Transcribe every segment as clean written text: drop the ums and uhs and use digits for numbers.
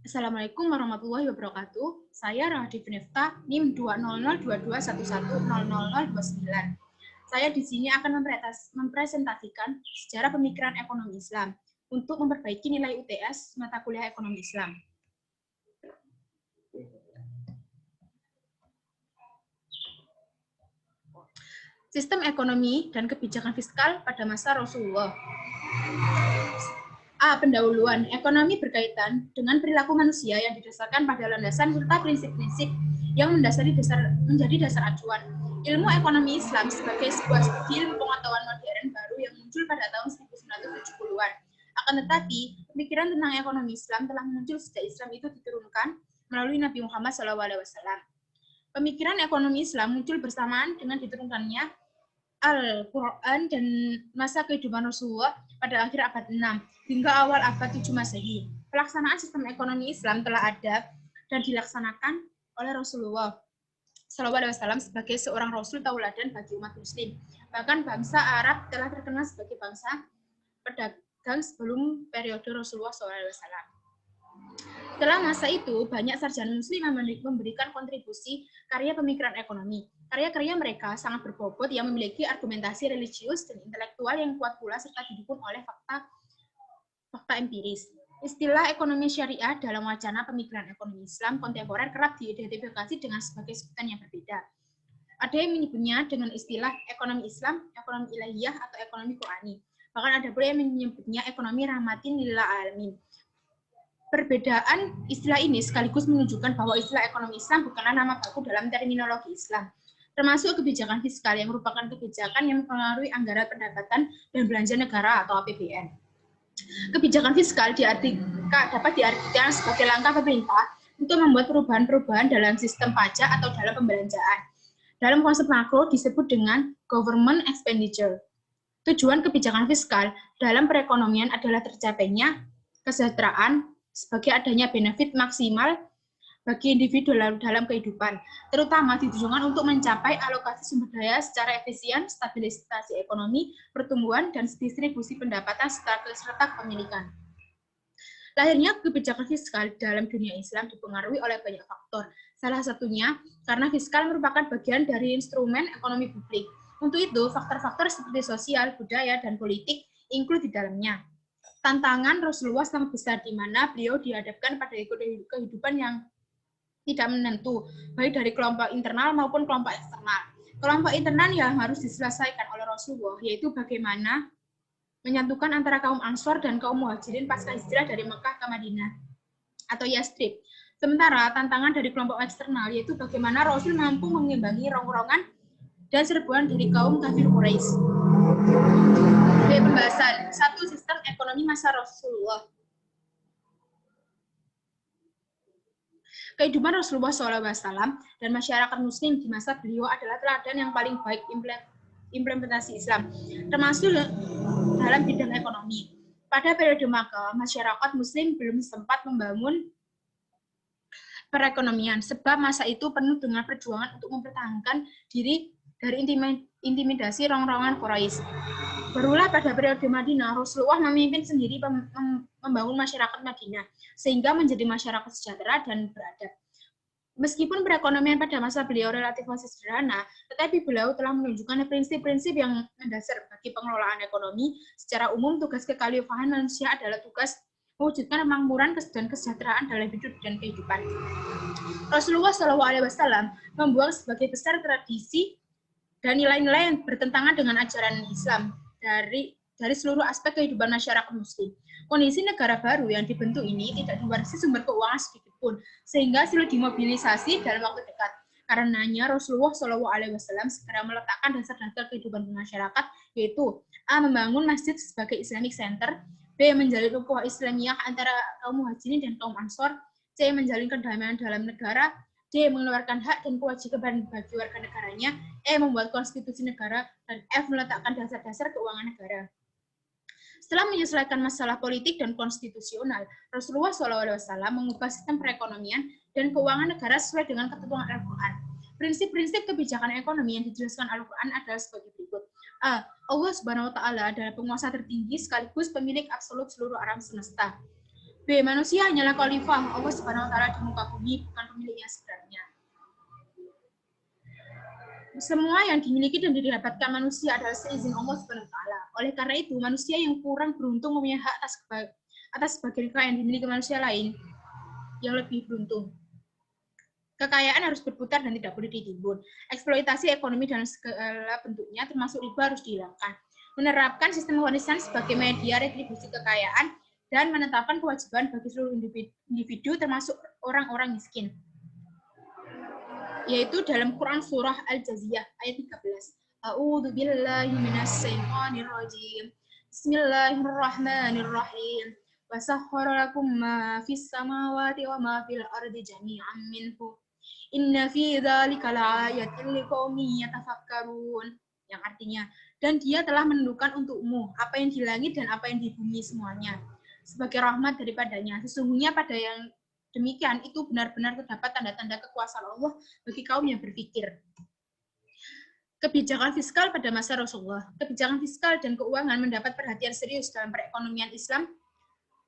Assalamualaikum warahmatullahi wabarakatuh. Saya Rahadi Nifta, NIM 2002211000029. Saya di sini akan mempresentasikan sejarah pemikiran ekonomi Islam untuk memperbaiki nilai UTS mata kuliah ekonomi Islam. Sistem ekonomi dan kebijakan fiskal pada masa Rasulullah. Pendahuluan. Ekonomi berkaitan dengan perilaku manusia yang didasarkan pada landasan serta prinsip-prinsip yang menjadi dasar acuan. Ilmu ekonomi Islam sebagai sebuah studi ilmu pengetahuan modern baru yang muncul pada tahun 1970-an. Akan tetapi, pemikiran tentang ekonomi Islam telah muncul sejak Islam itu diturunkan melalui Nabi Muhammad SAW. Pemikiran ekonomi Islam muncul bersamaan dengan diturunkannya Al-Quran dan masa kehidupan Rasulullah pada akhir abad 6 hingga awal abad 7 Masehi. Pelaksanaan sistem ekonomi Islam telah ada dan dilaksanakan oleh Rasulullah SAW sebagai seorang Rasul tauladan bagi umat Muslim. Bahkan bangsa Arab telah terkenal sebagai bangsa pedagang sebelum periode Rasulullah SAW. Setelah masa itu, banyak sarjana muslim yang memberikan kontribusi karya pemikiran ekonomi. Karya-karya mereka sangat berbobot yang memiliki argumentasi religius dan intelektual yang kuat pula serta didukung oleh fakta empiris. Istilah ekonomi syariah dalam wacana pemikiran ekonomi Islam kontemporer kerap diidentifikasi dengan sebagai sebutan yang berbeda. Ada yang menyebutnya dengan istilah ekonomi Islam, ekonomi ilahiyah, atau ekonomi Qurani. Bahkan ada pula yang menyebutnya ekonomi rahmatin lil alamin. Perbedaan istilah ini sekaligus menunjukkan bahwa istilah ekonomi Islam bukanlah nama baku dalam terminologi Islam, termasuk kebijakan fiskal yang merupakan kebijakan yang mempengaruhi anggaran pendapatan dan belanja negara atau APBN. Kebijakan fiskal dapat diartikan sebagai langkah pemerintah untuk membuat perubahan-perubahan dalam sistem pajak atau dalam pembelanjaan. Dalam konsep makro disebut dengan government expenditure. Tujuan kebijakan fiskal dalam perekonomian adalah tercapainya kesejahteraan sebagai adanya benefit maksimal bagi individu dalam kehidupan, terutama ditujukan untuk mencapai alokasi sumber daya secara efisien, stabilisasi ekonomi, pertumbuhan, dan distribusi pendapatan serta kepemilikan. Lahirnya kebijakan fiskal dalam dunia Islam dipengaruhi oleh banyak faktor. Salah satunya karena fiskal merupakan bagian dari instrumen ekonomi publik. Untuk itu, faktor-faktor seperti sosial, budaya, dan politik include di dalamnya. Tantangan Rasulullah sangat besar di mana beliau dihadapkan pada kehidupan yang tidak menentu, baik dari kelompok internal maupun kelompok eksternal. Kelompok internal yang harus diselesaikan oleh Rasulullah yaitu bagaimana menyatukan antara kaum Ansor dan kaum Muhajirin pasca hijrah dari Mekah ke Madinah atau Yastrib. Sementara tantangan dari kelompok eksternal yaitu bagaimana Rasul mampu mengimbangi rongrongan dan serbuan dari kaum kafir Quraisy. Pembahasan 1. Sistem ekonomi masa Rasulullah. Kehidupan Rasulullah SAW dan masyarakat muslim di masa beliau adalah teladan yang paling baik implementasi Islam, termasuk dalam bidang ekonomi. Pada periode Makkah, masyarakat muslim belum sempat membangun perekonomian, sebab masa itu penuh dengan perjuangan untuk mempertahankan diri dari intimidasi rongrongan Quraisy. Barulah pada periode Madinah, Rasulullah memimpin sendiri membangun masyarakat Madinah, sehingga menjadi masyarakat sejahtera dan beradab. Meskipun perekonomian pada masa beliau relatif masih sederhana, tetapi beliau telah menunjukkan prinsip-prinsip yang mendasar bagi pengelolaan ekonomi. Secara umum, tugas kekhalifahan manusia adalah tugas mewujudkan kemakmuran dan kesejahteraan dalam hidup dan kehidupan. Rasulullah SAW membuang sebagai besar tradisi dan nilai-nilai yang bertentangan dengan ajaran Islam dari seluruh aspek kehidupan masyarakat muslim. Kondisi negara baru yang dibentuk ini tidak diwarisi sumber keuangan sedikit pun, sehingga sulit dimobilisasi dalam waktu dekat. Karenanya Rasulullah SAW segera meletakkan dasar-dasar kehidupan masyarakat, yaitu A. Membangun masjid sebagai Islamic Center, B. Menjalin ukhuwah Islamiyah antara kaum Muhajirin dan kaum Ansor, C. Menjalin kedamaian dalam negara, D. Mengeluarkan hak dan kewajiban bagi warga negaranya, E. Membuat konstitusi negara, dan F. Meletakkan dasar-dasar keuangan negara. Setelah menyesuaikan masalah politik dan konstitusional, Rasulullah SAW mengubah sistem perekonomian dan keuangan negara sesuai dengan ketentuan Al-Quran. Prinsip-prinsip kebijakan ekonomi yang dijelaskan Al-Quran adalah sebagai berikut. A. Allah Subhanahu wa Ta'ala adalah penguasa tertinggi sekaligus pemilik absolut seluruh alam semesta. B. B. Manusia hanyalah khalifah Allah Subhanahu wa taala di muka bumi, bukan pemiliknya sebenarnya. Semua yang dimiliki dan didapatkan manusia adalah seizin Allah Subhanahu wa taala. Oleh karena itu, manusia yang kurang beruntung mempunyai hak atas sebagian kekayaan yang dimiliki manusia lain yang lebih beruntung. Kekayaan harus berputar dan tidak boleh ditimbun. Eksploitasi ekonomi dalam segala bentuknya, termasuk riba, harus dihilangkan. Menerapkan sistem warisan sebagai media retribusi kekayaan dan menetapkan kewajiban bagi seluruh individu termasuk orang-orang miskin. Yaitu dalam Quran surah Al-Jaziyah ayat 13. A'udzu billahi minasy syaithanir rajim. Bismillahirrahmanirrahim. Wa sakhkhara lakum ma fis samawati wa ma fil ardi jami'an minhu. Inna fi dzalika laayatin liqaumin yatafakkarun. Yang artinya, dan Dia telah menentukan untukmu apa yang di langit dan apa yang di bumi semuanya sebagai rahmat daripadanya. Sesungguhnya pada yang demikian itu benar-benar terdapat tanda-tanda kekuasaan Allah bagi kaum yang berpikir. Kebijakan fiskal pada masa Rasulullah. Kebijakan fiskal dan keuangan mendapat perhatian serius dalam perekonomian Islam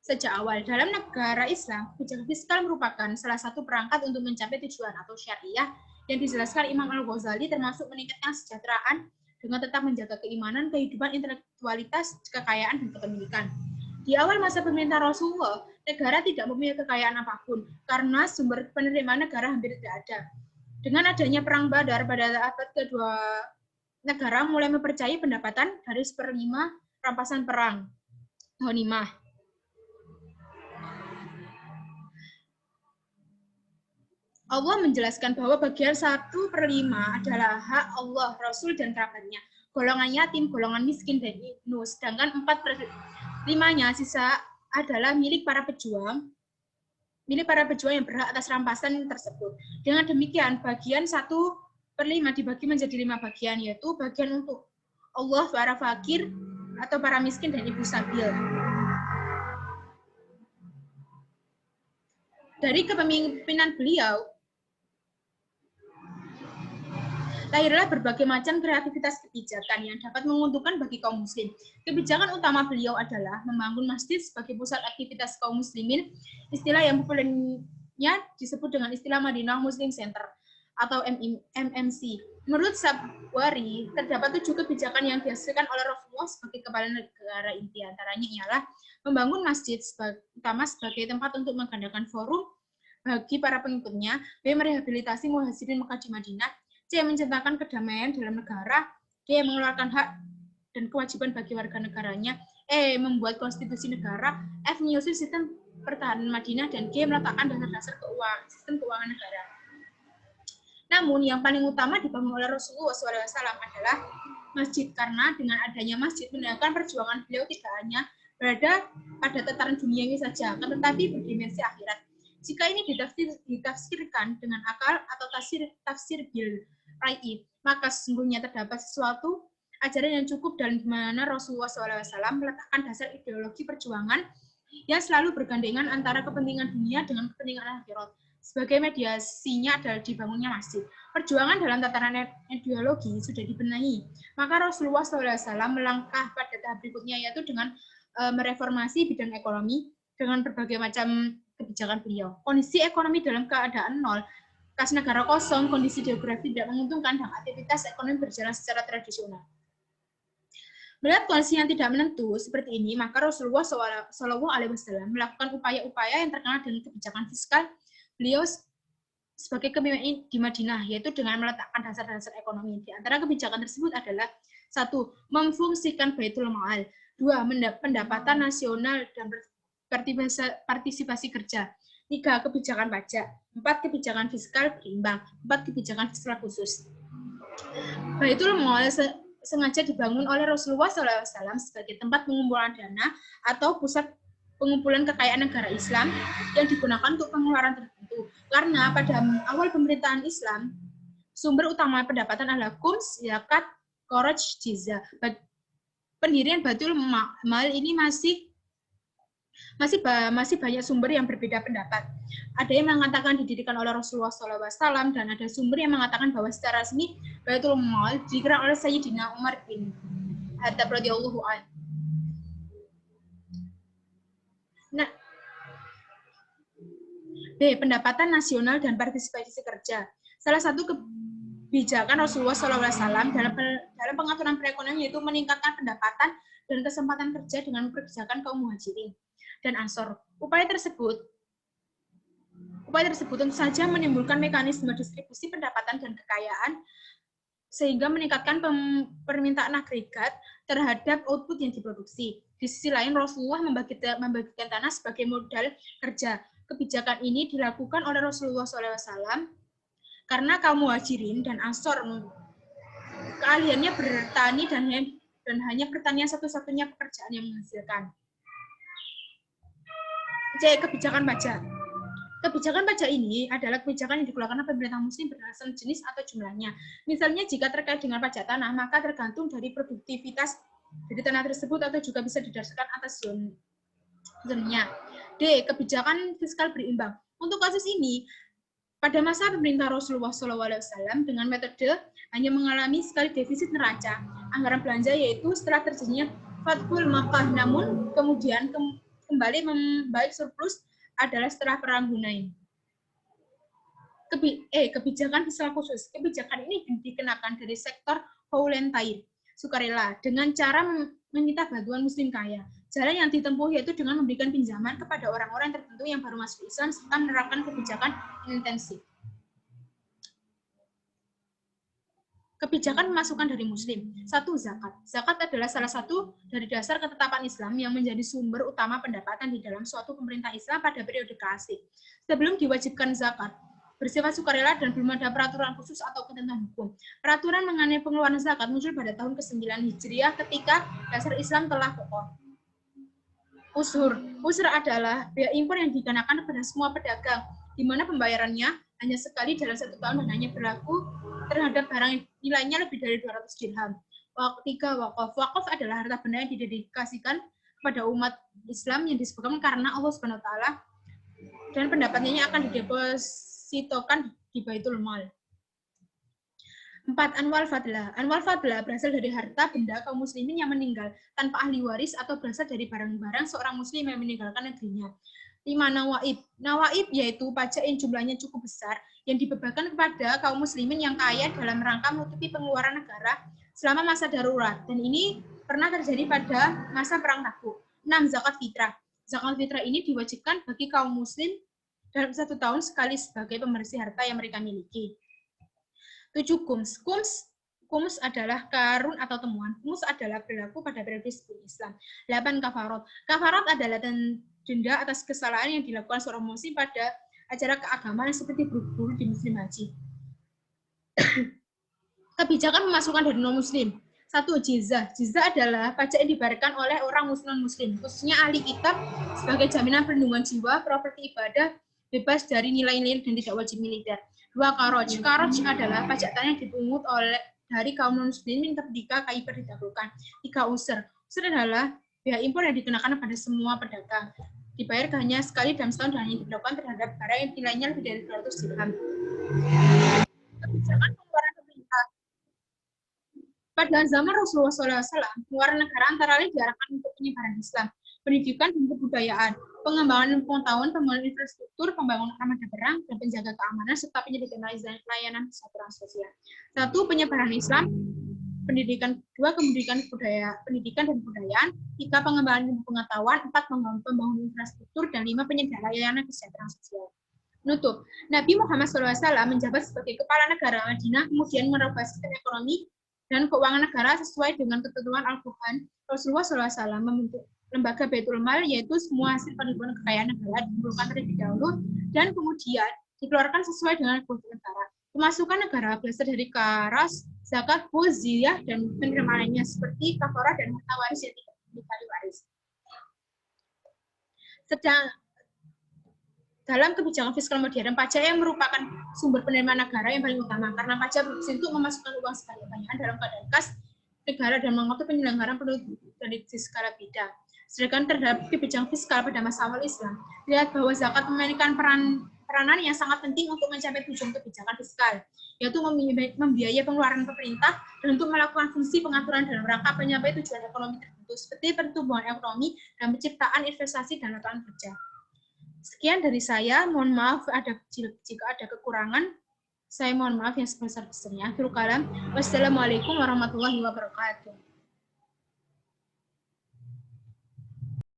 sejak awal. Dalam negara Islam, kebijakan fiskal merupakan salah satu perangkat untuk mencapai tujuan atau syariah yang dijelaskan Imam Al-Ghazali, termasuk meningkatkan kesejahteraan dengan tetap menjaga keimanan, kehidupan intelektualitas, kekayaan, dan kepemilikan. Di awal masa pemerintahan Rasulullah, negara tidak mempunyai kekayaan apapun karena sumber penerimaan negara hampir tidak ada. Dengan adanya Perang Badar pada abad kedua, negara mulai mempercayai pendapatan dari 1/5 rampasan perang, ghanimah. Allah menjelaskan bahwa bagian 1/5 adalah hak Allah, Rasul, dan kerabatnya, golongan yatim, golongan miskin, dan ibnu, sedangkan 4/5-nya sisa adalah milik para pejuang yang berhak atas rampasan tersebut. Dengan demikian, bagian 1/5 dibagi menjadi 5 bagian, yaitu bagian untuk Allah, para fakir, atau para miskin, dan ibu sabil. Dari kepemimpinan beliau, lahirlah berbagai macam kreativitas kebijakan yang dapat menguntungkan bagi kaum muslim. Kebijakan utama beliau adalah membangun masjid sebagai pusat aktivitas kaum muslimin, istilah yang populernya disebut dengan istilah Madinah Muslim Center atau MMC. Menurut Sabwari, terdapat 7 kebijakan yang dihasilkan oleh Rasulullah sebagai kepala negara inti. Antaranya ialah membangun masjid utama sebagai tempat untuk mengadakan forum bagi para pengikutnya, B. merehabilitasi muhajirin Mekah di Madinah, C. menciptakan kedamaian dalam negara, D. mengeluarkan hak dan kewajiban bagi warga negaranya, E. membuat konstitusi negara, F. menyusun sistem pertahanan Madinah, dan G. meletakkan dasar-dasar sistem keuangan negara. Namun yang paling utama dibangun oleh Rasulullah SAW adalah masjid, karena dengan adanya masjid menunjukkan perjuangan beliau tidak hanya berada pada tataran duniawi saja, tetapi berdimensi akhirat. Jika ini ditafsirkan dengan akal atau tafsir bil ra'i, maka sesungguhnya terdapat sesuatu ajaran yang cukup dalam di mana Rasulullah SAW meletakkan dasar ideologi perjuangan yang selalu bergandengan antara kepentingan dunia dengan kepentingan akhirat. Sebagai mediasinya adalah dibangunnya masjid. Perjuangan dalam tataran ideologi sudah dibenahi, maka Rasulullah SAW melangkah pada tahap berikutnya, yaitu dengan mereformasi bidang ekonomi dengan berbagai macam kebijakan beliau. Kondisi ekonomi dalam keadaan nol, kas negara kosong, kondisi geografi tidak menguntungkan, dan aktivitas ekonomi berjalan secara tradisional. Melihat kondisi yang tidak menentu seperti ini, maka Rasulullah SAW melakukan upaya-upaya yang terkenal dengan kebijakan fiskal beliau sebagai pemimpin di Madinah, yaitu dengan meletakkan dasar-dasar ekonomi. Di antara kebijakan tersebut adalah 1. Memfungsikan Baitul Mal, 2. Pendapatan nasional dan partisipasi kerja, 3. Kebijakan pajak, 4. Kebijakan fiskal berimbang, 4. Kebijakan fiskal khusus. Baitul Mal sengaja dibangun oleh Rasulullah SAW sebagai tempat pengumpulan dana atau pusat pengumpulan kekayaan negara Islam yang digunakan untuk pengeluaran tertentu. Karena pada awal pemerintahan Islam, sumber utama pendapatan adalah khums, zakat, kharaj, jizya. Pendirian Baitul Mal ini masih banyak sumber yang berbeda pendapat. Ada yang mengatakan didirikan oleh Rasulullah SAW, dan ada sumber yang mengatakan bahwa secara resmi Baitul Mal didirikan oleh Sayyidina Umar bin Khattab radhiyallahu anhu. B. Pendapatan nasional dan partisipasi kerja. Salah satu kebijakan Rasulullah SAW dalam pengaturan perekonomian yaitu meningkatkan pendapatan dan kesempatan kerja dengan memperkerjakan kaum muhajirin dan ansor. Upaya tersebut tentu saja menimbulkan mekanisme distribusi pendapatan dan kekayaan sehingga meningkatkan permintaan agregat terhadap output yang diproduksi. Di sisi lain, Rasulullah membagikan tanah sebagai modal kerja. Kebijakan ini dilakukan oleh Rasulullah SAW karena kaum muhajirin dan ansor keahliannya bertani dan hanya pertanian satu-satunya pekerjaan yang menghasilkan. C. Kebijakan pajak. Kebijakan pajak ini adalah kebijakan yang dikeluarkan oleh pemerintah muslim berdasarkan jenis atau jumlahnya. Misalnya jika terkait dengan pajak tanah, maka tergantung dari produktivitas dari tanah tersebut atau juga bisa didasarkan atas zonnya. D. Kebijakan fiskal berimbang. Untuk kasus ini, pada masa pemerintah Rasulullah SAW dengan metode hanya mengalami sekali defisit neraca anggaran belanja yaitu setelah terjadinya Fathul Makkah, namun kemudian kembali membaik surplus adalah setelah Perang Hunain. Kebijakan fiskal khusus. Kebijakan ini dikenakan dari sektor volunteer, sukarela, dengan cara meminta bantuan muslim kaya. Jalan yang ditempuh yaitu dengan memberikan pinjaman kepada orang-orang tertentu yang baru masuk Islam serta menerapkan kebijakan intensif. Kebijakan pemasukan dari muslim. 1. Zakat. Zakat adalah salah satu dari dasar ketetapan Islam yang menjadi sumber utama pendapatan di dalam suatu pemerintah Islam pada periode klasik. Sebelum diwajibkan zakat, bersifat sukarela dan belum ada peraturan khusus atau ketentuan hukum. Peraturan mengenai pengeluaran zakat muncul pada tahun ke-9 Hijriah ketika dasar Islam telah kokoh. Usur adalah biaya impor yang dikenakan kepada semua pedagang, di mana pembayarannya hanya sekali dalam 1 tahun dan hanya berlaku terhadap barang nilainya lebih dari 200 dirham. 3. Wakaf. Wakaf adalah harta benda yang didedikasikan kepada umat Islam yang disebutkan karena Allah Subhanahu wa taala dan pendapatnya akan didepositokan di Baitul Mal. 4. Anwal fadlah. Anwal fadlah berasal dari harta benda kaum muslimin yang meninggal tanpa ahli waris atau berasal dari barang-barang seorang muslim yang meninggalkan negerinya. 5. Nawaib. Nawaib yaitu pajak yang jumlahnya cukup besar yang dibebankan kepada kaum muslimin yang kaya dalam rangka menutupi pengeluaran negara selama masa darurat. Dan ini pernah terjadi pada masa Perang Tabuk. 6. Zakat fitrah. Zakat fitrah ini diwajibkan bagi kaum muslim dalam 1 tahun sekali sebagai pembersih harta yang mereka miliki. 7. Kums. Kums adalah karun atau temuan. Kums adalah berlaku pada periode sebelum Islam. 8. Kafarat. Kafarat adalah denda atas kesalahan yang dilakukan seorang muslim pada acara keagamaan seperti berguru di musim haji. Kebijakan pemasukan dari non-muslim. 1. Jizah. Jizah adalah pajak yang dibayarkan oleh orang non-muslim, khususnya ahli kitab sebagai jaminan perlindungan jiwa, properti ibadah, bebas dari nilai-nilai dan tidak wajib militer. 2. Karoj. Karoj adalah pajak tanah yang dipungut dari kaum non-muslimin ketika kaiber didahulukan. 3. Usur. Usur adalah biaya impor yang dikenakan pada semua pedagang. Dibayar hanya sekali dalam setahun dan hanya dilakukan terhadap barang yang nilainya lebih dari 200 dirham. Kebijakan pengeluaran pemerintah. Pada zaman Rasulullah SAW, pengeluaran negara antara lain diarahkan untuk penyebaran Islam, pendidikan dan kebudayaan, pengembangan pengetahuan, pembangunan infrastruktur, pembangunan armada perang, dan penjaga keamanan, serta penyediaan layanan kesejahteraan sosial. 1. Penyebaran Islam, pendidikan. 2. Pendidikan dan kebudayaan. 3. Pengembangan pengetahuan. 4. Pembangunan infrastruktur. Dan 5. Penyediaan layanan kesejahteraan sosial. Penutup. Nabi Muhammad SAW menjabat sebagai kepala negara Madinah, kemudian merubah sistem ekonomi dan keuangan negara sesuai dengan ketentuan Al-Quran. Rasulullah SAW membentuk lembaga Baitul Mal, yaitu semua hasil penipuan kekayaan negara dikumpulkan terlebih dahulu dan kemudian dikeluarkan sesuai dengan kebutuhan negara. Pemasukan negara berasal dari karas, zakat, ziyah, dan penerimaan lainnya seperti kafarah dan harta waris yang tidak dimiliki waris. Sedang dalam kebijakan fiskal modern, pajak yang merupakan sumber penerimaan negara yang paling utama karena pajak berfungsi untuk memasukkan uang sebanyak-banyaknya dalam keadaan kas negara dan mengatur penyelenggaraan produk dari skala bidang. Sedangkan terhadap kebijakan fiskal pada masa awal Islam, lihat bahwa zakat memainkan peranan yang sangat penting untuk mencapai tujuan kebijakan fiskal, yaitu membiayai pengeluaran pemerintah dan untuk melakukan fungsi pengaturan dalam rangka mencapai tujuan ekonomi tertentu seperti pertumbuhan ekonomi dan penciptaan investasi dan lapangan kerja. Sekian dari saya, mohon maaf jika ada kekurangan. Saya mohon maaf yang sebesar-besarnya. Akhirul kalam. Wassalamualaikum warahmatullahi wabarakatuh.